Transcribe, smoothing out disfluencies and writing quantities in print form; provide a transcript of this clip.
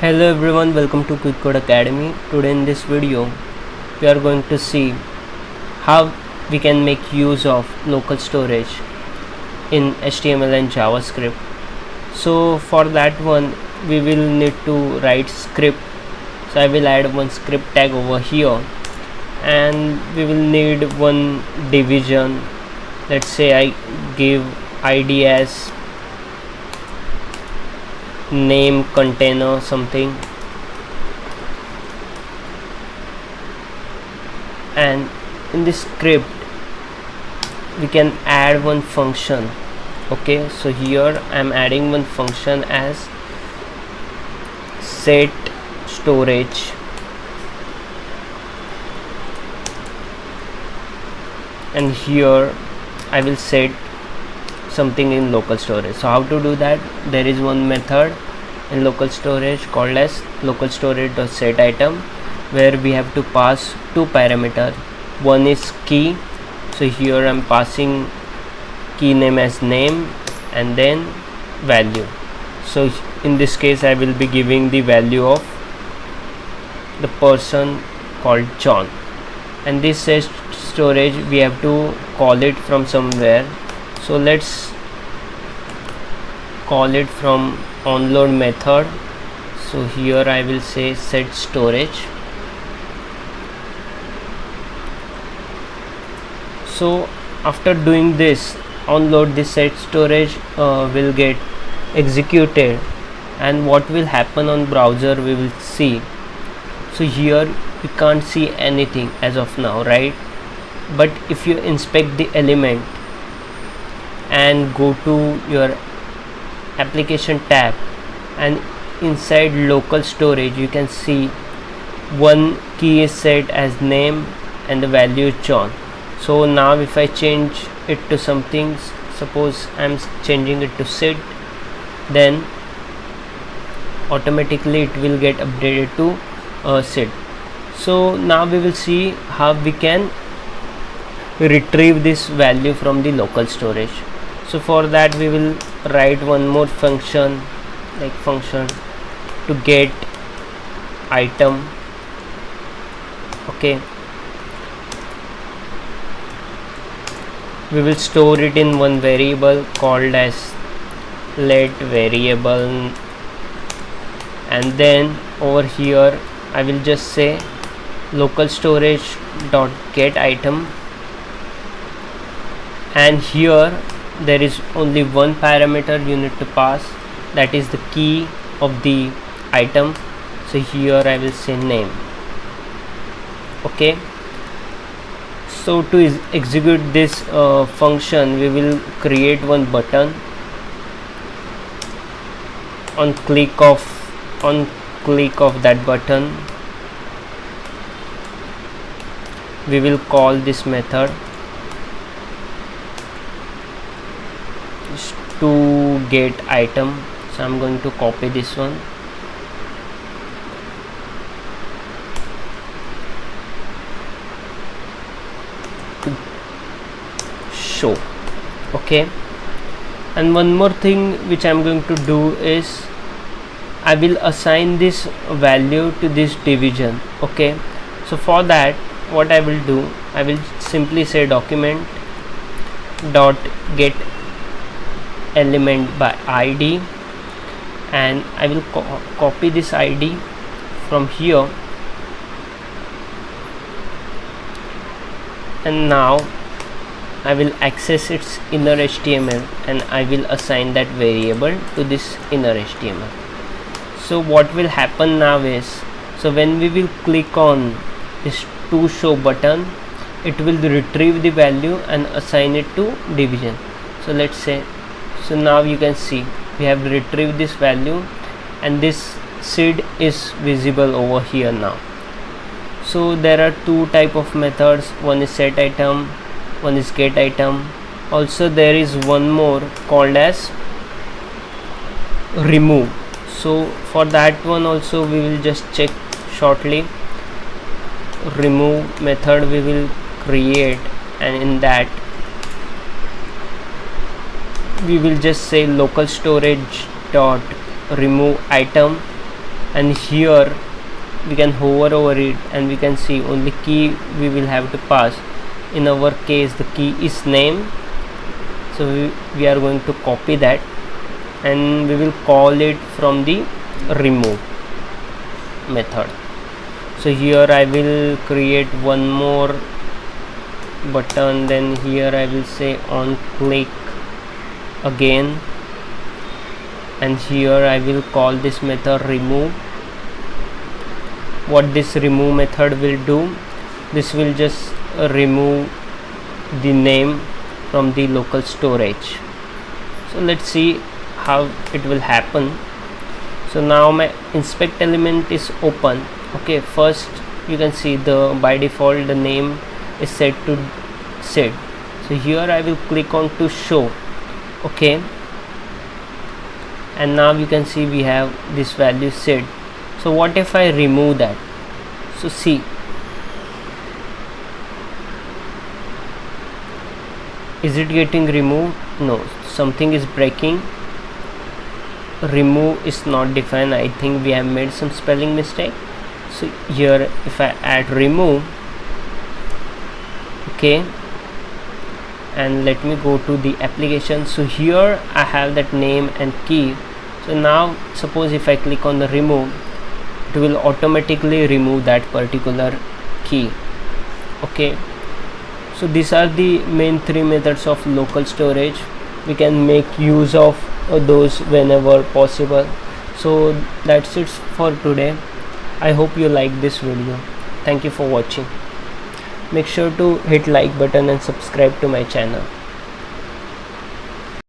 Hello everyone, welcome to Quick Code Academy. Today in this video we are going to see how we can make use of local storage in HTML and JavaScript. So for that one we will need to write script. So I will add one script tag over here, and we will need one division. Let's say I give id as name container something, and in this script we can add one function. Okay, so here I'm adding one function as set storage, and here I will set something in local storage. So how to do that? There is one method in local storage called as localStorage.setItem, where we have to pass two parameters. One is key, so here I'm passing key name as name and then value. So in this case I will be giving the value of the person called John, and this set storage we have to call it from somewhere. So let's call it from onload method. So here I will say set storage. So after doing this, onload, this set storage will get executed, and what will happen on browser we will see. So here you can't see anything as of now, right? But if you inspect the element and go to your application tab, and inside local storage you can see one key is set as name and the value is John. So now if I change it to something, suppose I'm changing it to Sid, then automatically it will get updated to Sid. So now we will see how we can retrieve this value from the local storage. So for that we will write one more function, like function to get item. Okay, we will store it in one variable called as let variable, and then over here I will just say localStorage.getItem, and here there is only one parameter you need to pass, that is the key of the item. So here I will say name. Okay, so to execute this function we will create one button. On click of that button we will call this method to get item. So I'm going to copy this one, to show. Okay, and one more thing which I'm going to do is I will assign this value to this division. Okay, so for that what I will do, I will simply say document dot get element by id, and I will copy this id from here, and now I will access its inner HTML and I will assign that variable to this inner HTML. So what will happen now is, so when we will click on this to show button, it will retrieve the value and assign it to division. So let's say, so now you can see we have retrieved this value, and this Sid is visible over here now. So there are two type of methods, one is set item, one is get item. Also there is one more called as remove. So for that one also we will just check shortly. Remove method we will create, and in that we will just say localStorage.removeItem, and here we can hover over it and we can see only key we will have to pass. In our case the key is name, so we are going to copy that and we will call it from the remove method. So here I will create one more button, then here I will say on click again, and here I will call this method remove. What this remove method will do, this will just remove the name from the local storage. So let's see how it will happen. So now my inspect element is open. Okay, first you can see the by default the name is set to set. So here I will click on to show. Okay, and now you can see we have this value set. So what if I remove that? So see, is it getting removed? No, something is breaking. Remove is not defined. I think we have made some spelling mistake. So here if I add remove, okay, and let me go to the application. So here I have that name and key. So now suppose if I click on the remove, it will automatically remove that particular key. Okay, so these are the main three methods of local storage. We can make use of those whenever possible. So that's it for today. I hope you like this video. Thank you for watching. Make sure to hit like button and subscribe to my channel.